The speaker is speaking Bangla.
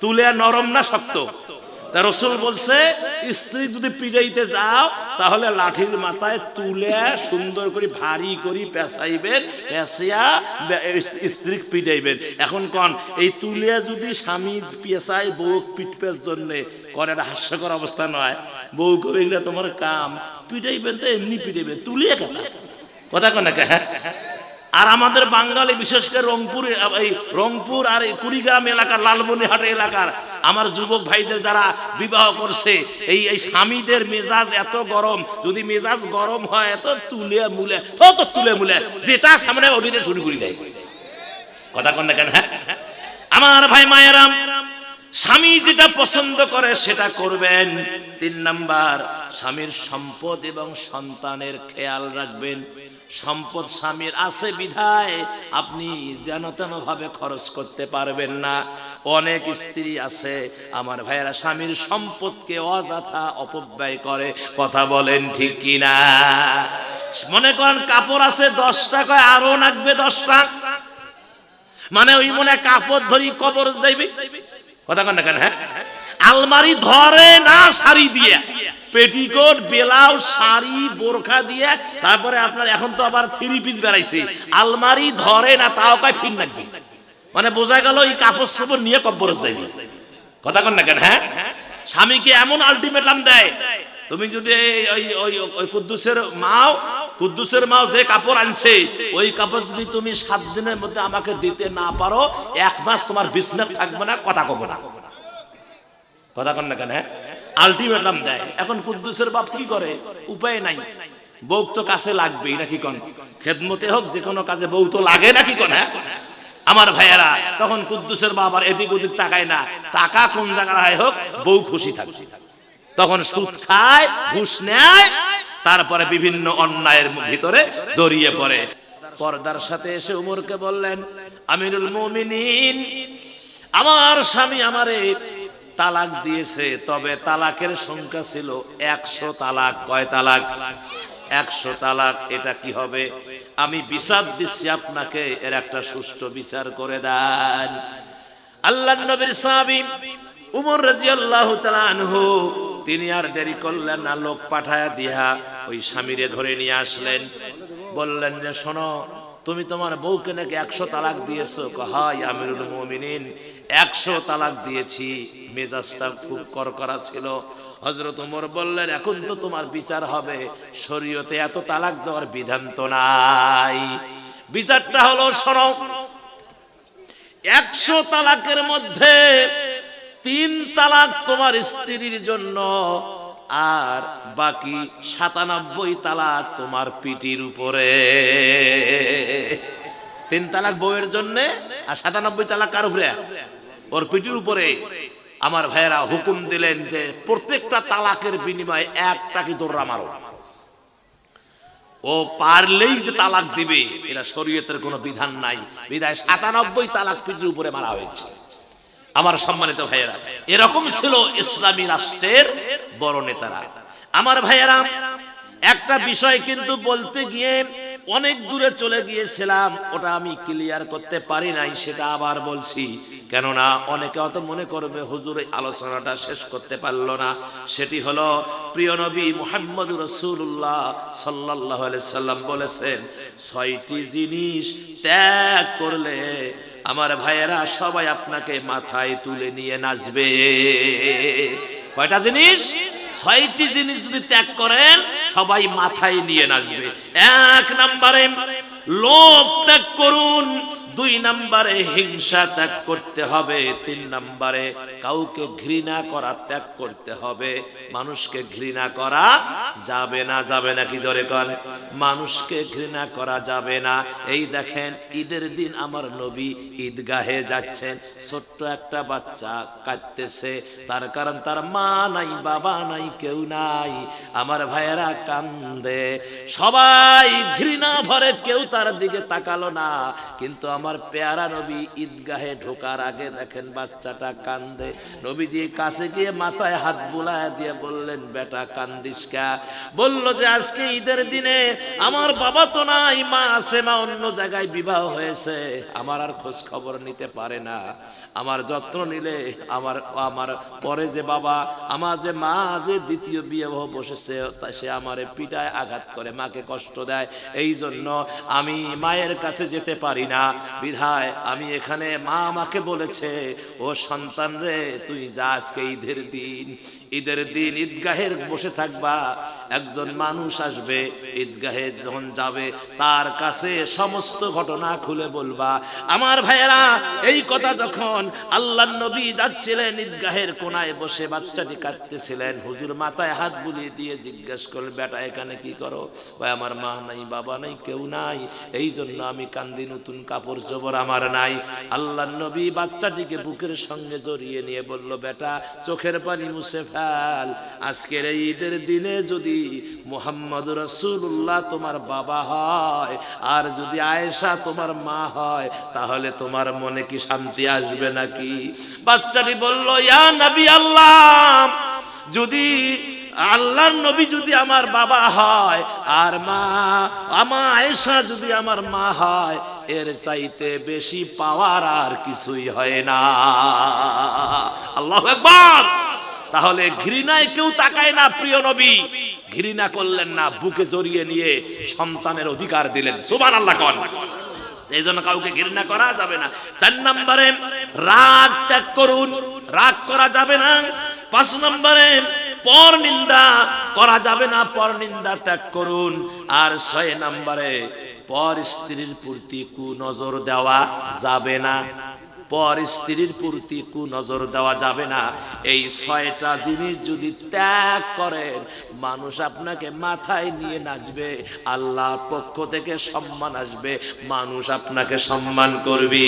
তুলে নরম না শক্ত? রাসূল বলছে স্ত্রী যদি পিটাইতে যাও তাহলে লাঠির মাথায় তুলে সুন্দর করে ভারী করে পেঁচাইবেন, পেঁচিয়া স্ত্রী পিটাইবেন। এখন কোন এই তুলে যদি স্বামী পেঁচাই বউ পিটপের জন্য কোন একটা হাস্যকর অবস্থা নয়? বউ কইলে তোমার কাম পিটাইবেন তো এমনি পিটাইবেন, তুলিয়ে কথা কোন না? আর আমাদের বাঙালি বিশেষ করে রংপুর আর কুড়িগ্রাম এলাকার লালমনিরহাট এলাকার আমার যুবক ভাইদের যারা বিবাহ করছে এই স্বামীদের মেজাজ এত গরম, যদি মেজাজ গরম হয় এত তুলে মুলে যেটা সামনে ওদিকে শুরু করে দেয়। কথা কন না কেন? আমার ভাই মায়েরা, স্বামী যেটা পছন্দ করে সেটা করবেন। 3 নাম্বার, স্বামীর সম্পদ এবং সন্তানের খেয়াল রাখবেন। সম্পদ স্বামীর আছে বিধায় আপনি যেন তেন ভাবে খরচ করতে পারবেন না। অনেক স্ত্রী আছে আমার ভাইয়েরা স্বামীর সম্পদকে অযথা অপব্যয় করে। কথা বলেন ঠিক কিনা? মনে করেন কাপড় আছে 10 টাকা, আরো লাগবে 10টা, মানে ওই মনে কাপড় ধরি কবর যাইবে। কথা কন না কেন? আলমারি ধরে না শাড়ি দিয়ে, পেটিকোট ব্লাউজ শাড়ি বোরখা দিয়ে, তারপরে আপনার এখন তো আবার 3 পিস বেরাইছে, আলমারি ধরে না, তাও কয় ফিন লাগবে। মানে বোঝা গেল এই কাপড় চোপড় নিয়ে কবরে যাইবে। কথা কন না কেন? স্বামীকে এমন আলটিমেটাম দেয়, তুমি যদি ওই কুদ্দুসের মাও যে কাপড় আনছে ওই কাপড় যদি তুমি 7 দিনের মধ্যে আমাকে দিতে না পারো 1 মাস তোমার বিছনা থাকবে না, কথা কব না। কথা কন না কেন? আলটিমেটাম দেয়। এখন কুদ্দুসের বাপ কি করে? উপায় নাই, বউ তো কাছে লাগবেই নাকি কোন? খেদমতে হোক যে কোনো কাজে বউ তো লাগে নাকি কোন? আমার ভাইয়েরা, তখন কুদ্দুসের বাপ আর এদিক ওদিক তাকায় না, টাকা কোন জায়গায় হোক বউ খুশি থাকবে। তখন সুদ খায়, ঘুষ নেয়, তারপরে বিভিন্ন অন্যায়ের ভিতরে জড়িয়ে পড়ে। পর্দার সাথে এসে উমরকে বললেন, আমিরুল মুমিনিন, আমার স্বামী আমারে তালাক দিয়েছে, তবে তালাকের সংখ্যা ছিল 100 তালাক। কয় তালাক? 100 তালাক। এটা কি হবে? আমি বিচার দিচ্ছি আপনাকে, এর একটা সুষ্ঠু বিচার করে দেন। আল্লাহর নবীর সাহাবী উমর রাদিয়াল্লাহু তাআলা আনহু তিনি আর দেরি করলেন না, লোক পাঠায়া দিয়া ওই স্বামীরে ধরে নিয়ে আসলেন। বললেন যে শোনো, তুমি তোমার বউকে নাকি 100 তালাক দিয়েছো? হায় আমিরুল মুমিনিন, 100 তালাক দিয়েছি। মেজাজটা খুব করকরা ছিল। হযরত ওমর বললেন, এখন তো তোমার বিচার হবে, শরীয়তে এত তালাক দেওয়ার বিধান তো নাই। বিচারটা হলো, শোনো, 100 তালাকের মধ্যে 3 তালাক তোমার স্ত্রীর জন্য, আর বাকি 97 তালাক তোমার পিঠির উপরে। 3 তালাক বউয়ের জন্য আর 97 তালাক কার উপরে? ওর পিঠির উপরে। আমার ভাইয়েরা হুকুম দিলেন যে প্রত্যেকটা তালাকের বিনিময়ে 1টা কি দৌড়া মারো। ও পারলেই যে তালাক দিবে, এটা শরীয়তের কোনো বিধান নাই, বিধায় 97 তালাক পিঠির উপরে মারা হয়েছে। আমার সম্মানিত ভাইয়েরা, এরকম ছিল ইসলামী রাষ্ট্রের বড় নেতারা। আমার ভাইয়েরা, একটা বিষয় কিন্তু বলতে গিয়ে অনেক দূরে চলে গিয়েছিলাম, ওটা আমি ক্লিয়ার করতে পারি নাই, সেটা আবার বলছি। কেননা অনেকে অত মনে করবে হুজুর আলোচনাটা শেষ করতে পারলো না। সেটি হলো, প্রিয় নবী মুহাম্মদুর রাসূলুল্লাহ সাল্লাল্লাহু আলাইহি সাল্লাম বলেছেন, 6টি জিনিস ত্যাগ করলে আমার ভাইয়েরা সবাই আপনাকে মাথায় তুলে নিয়ে নাচবে। কয়টা জিনিস? 6টি জিনিস যদি ত্যাগ করেন সবাই মাথায় নিয়ে নাচবে। 1 নম্বরে লোভ ত্যাগ করুন, 2 নম্বরে হিংসা ত্যাগ করতে হবে, 3 নম্বরে কাউকে ঘৃণা করা ত্যাগ করতে হবে। মানুষকে ঘৃণা করা যাবে না। যাবে না কি জোরে কর? মানুষকে ঘৃণা করা যাবে না। এই দেখেন, ঈদের দিন আমার নবী ঈদগাহে যাচ্ছেন, ছোট্ট একটা বাচ্চা কাঁদতেছে, তার কারণ তার মা নাই, বাবা নাই, কেউ নাই। আমার ভাইয়েরা কান্দে, সবাই ঘৃণা ভরে, কেউ তার দিকে তাকালো না, কিন্তু আমার পেয়ারা নবী ঈদগাহে ঢোকার আগে দেখেন বাচ্চাটা কান্দে, নবীজি কাছে গিয়ে মাথায় হাত বুলায় দিয়ে বললেন, বেটা কান্দিস কা? বলল যে আজকে ঈদের দিনে আমার বাবা তো নাই, মা আছে, মা অন্য জায়গায় বিবাহ হয়েছে, আমার আর খোঁজ খবর নিতে পারে না, আমার যত্ন নিলে আমার আমার পরে যে বাবা, আমার যে মা যে দ্বিতীয় বিয়ে বসেছে সে আমারে পিটায় আঘাত করে, মাকে কষ্ট দেয়, এই জন্য আমি মায়ের কাছে যেতে পারি না, বিধায় আমি এখানে, মা আমাকে বলেছে ও সন্তান রে তুই যা, আজকে ঈদের দিন, ঈদের দিন ঈদগাহের বসে থাকবা, একজন মানুষ আসবে ঈদগাহে যখন যাবে তার কাছে সমস্ত ঘটনা খুলে বলবা। আমার ভাইয়েরা, এই কথা যখন আল্লাহর নবী যাচ্ছিলেন ঈদগাহের কোনায় বসে বাচ্চাটি কাঁদতেছিলেন, হুজুর মাথায় হাত বুলিয়ে দিয়ে জিজ্ঞেস করলেন, বেটা এখানে কি করো? ভাই আমার মা নাই, বাবা নাই, কেউ নাই, এই জন্য আমি কান্দি, নতুন কাপড় জোবর আমার নাই। আল্লাহর নবী বাচ্চাটিকে বুকের সঙ্গে জড়িয়ে নিয়ে বলল, বেটা চোখের পানি মুছে ফেল, আজকের এই ঈদের দিনে যদি মুহাম্মদ রাসূলুল্লাহ তোমার বাবা হয় আর যদি আয়েশা তোমার মা হয় তাহলে তোমার মনে কি শান্তি আসবে নাকি? বাচ্চাটি বলল, ইয়া নবী আল্লাহ, যদি আল্লাহর নবী যদি আমার বাবা হয় আর মা আমার আয়েশা যদি আমার মা হয়, এর চাইতে বেশি পাওয়ার আর কিছুই হয় না। আল্লাহু আকবার। তাহলে ঘৃণায় কেউ তাকায় না, প্রিয় নবী ঘৃণা করলেন না, বুকে জড়িয়ে নিয়ে সন্তানের অধিকার দিলেন। সুবহানাল্লাহ কোন। এই জন্য কাউকে ঘৃণা করা যাবে না। 4 নম্বরে রাগ ত্যাগ করুন, রাগ করা যাবে না। 5 নম্বরে পরনিন্দা করা যাবে না, পরনিন্দা ত্যাগ করুন। আর 6 নম্বরে পর স্ত্রীর প্রতি কুনজর দেওয়া যাবে না, পর স্ত্রীর প্রতি কুনজর দেওয়া যাবে না। এই 6টা জিনিস যদি ত্যাগ করেন, মানুষ আপনাকে মাথায় নিয়ে নাচবে, আল্লাহর পক্ষ থেকে সম্মান আসবে, মানুষ আপনাকে সম্মান করবে।